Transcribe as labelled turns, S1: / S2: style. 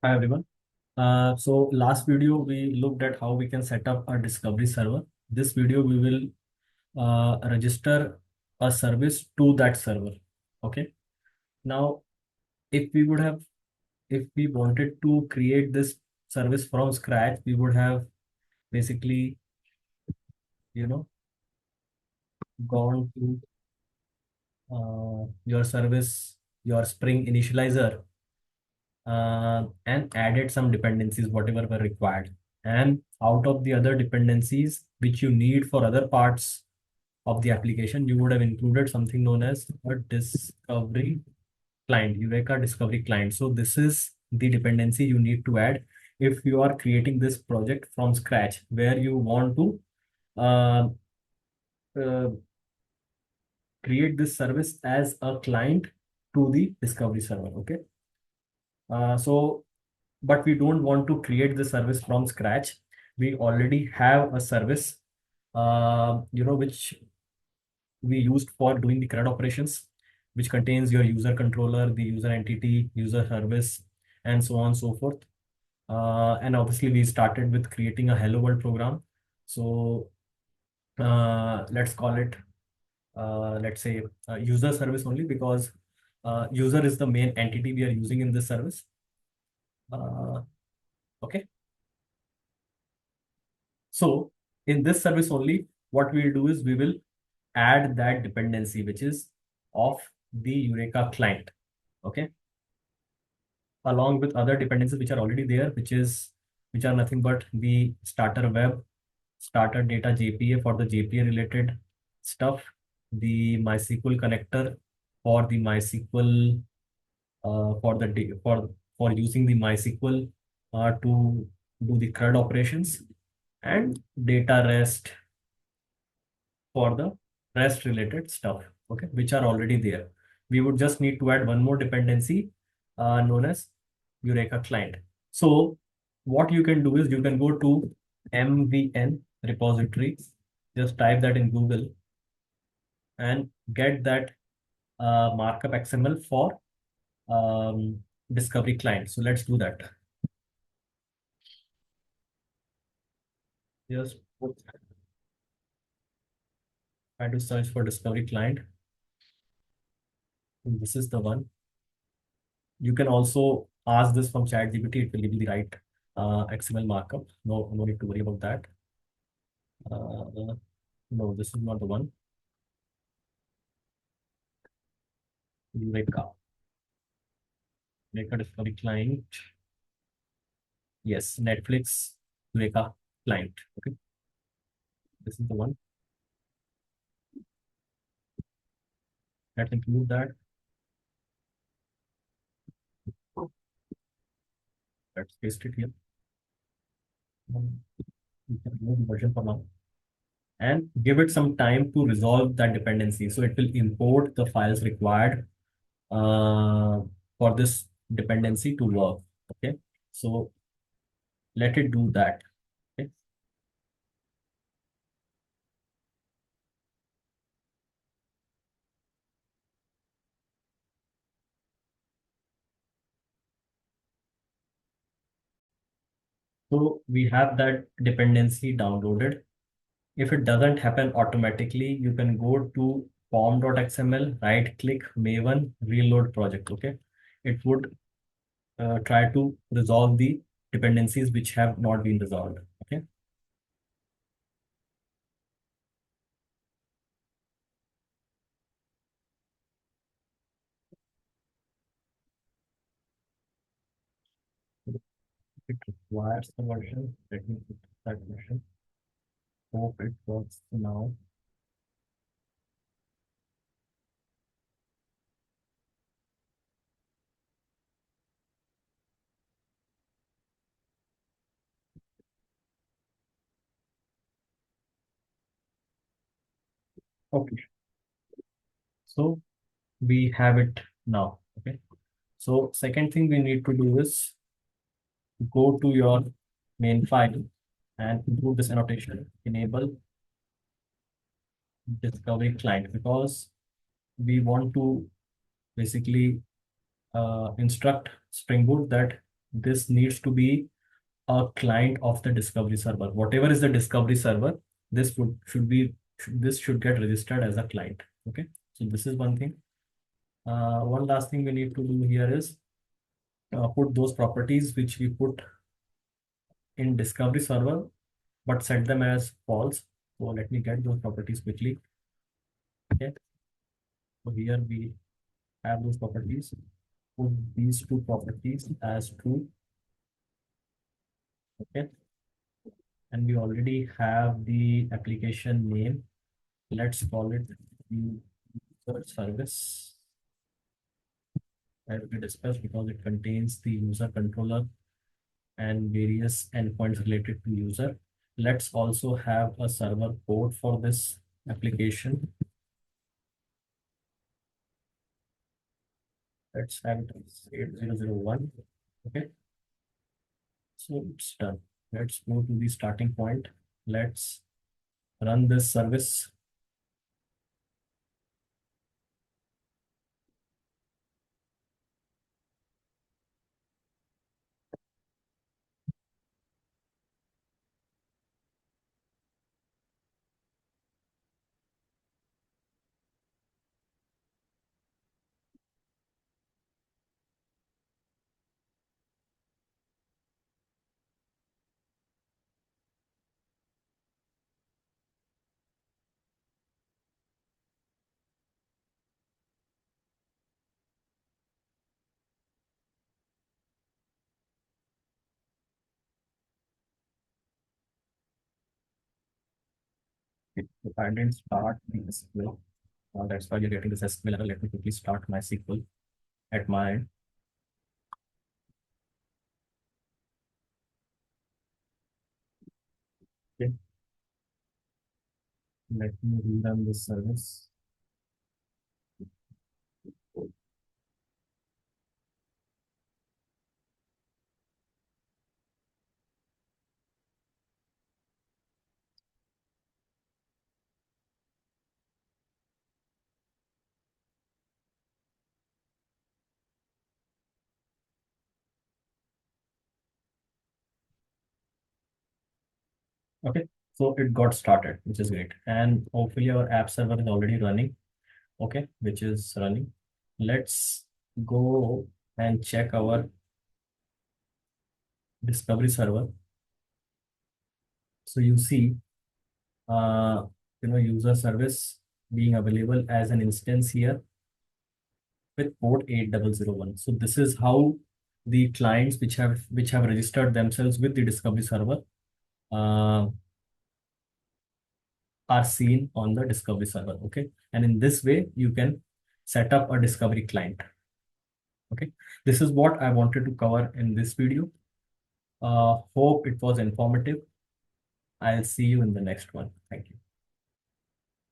S1: Hi everyone. So last video we looked at how we can set up a discovery server. This video we will register a service to that server. Okay. Now, if we would have, if we wanted to create this service from scratch, we would have basically, you know, gone to your service, your Spring initializer, and added some dependencies, whatever were required. And out of the other dependencies which you need for other parts of the application, you would have included something known as a discovery client, Eureka discovery client. So this is the dependency you need to add if you are creating this project from scratch, where you want to uh, uh, create this service as a client to the discovery server. Okay. So but we don't want to create the service from scratch. We already have a service, which we used for doing the CRUD operations, which contains your user controller, the user entity, user service, and so on and so forth. And obviously, we started with creating a Hello World program. So let's call it, let's say, user service only, because user is the main entity we are using in this service. Okay. So in this service only, what we'll do is we will add that dependency, which is of the Eureka client. Okay. Along with other dependencies which are already there, which are nothing but the starter web, starter data JPA for the JPA related stuff, the MySQL connector for the MySQL for using the MySQL to do the CRUD operations, and data REST for the REST related stuff, okay, which are already there. We would just need to add one more dependency known as Eureka client. So what you can do is you can go to MVN repository, just type that in Google and get that markup XML for discovery client. So let's do that. Just try to search for discovery client. This is the one. You can also ask this from ChatGPT. It will give you the right XML markup. No need to worry about that. No, this is not the one. Eureka. Eureka discovery client. Yes, Netflix Eureka client. Okay, this is the one. Let's include that. Let's paste it here. We can remove the version for now and give it some time to resolve that dependency. So it will import the files required for this dependency to work. Okay, so let it do that. Okay, so we have that dependency downloaded. If it doesn't happen automatically, you can go to form.xml, right click Maven, reload project. Okay, it would try to resolve the dependencies which have not been resolved. Okay, it requires the version. Let me put that version. Hope it works now. Okay, so we have it now. Okay, so second thing we need to do is go to your main file and improve this annotation, enable discovery client, because we want to basically instruct Spring Boot that this needs to be a client of the discovery server. Whatever is the discovery server, this would should be this should get registered as a client. Okay, so this is one thing. One last thing we need to do here is put those properties which we put in discovery server, but set them as false. So let me get those properties quickly. Okay, so here we have those properties. Put these two properties as true. Okay, and we already have the application name. Let's call it user service that we discussed because it contains the user controller and various endpoints related to user. Let's also have a server port for this application. Let's have it as 8001. Okay, so it's done. Let's move to the starting point. Let's run this service. If I didn't start the SQL, that's why you're getting this SQL error. Let me quickly start my SQL at my end. Okay, let me rerun this service. Okay, so it got started, which is great. And hopefully our app server is already running. Okay, which is running. Let's go and check our discovery server. So you see, uh, user service being available as an instance here with port 8001. So this is how the clients which have registered themselves with the discovery server uh, are seen on the discovery server. Okay, and in this way you can set up a discovery client. Okay, this is what I wanted to cover in this video. Hope it was informative. I'll see you in the next one. Thank you.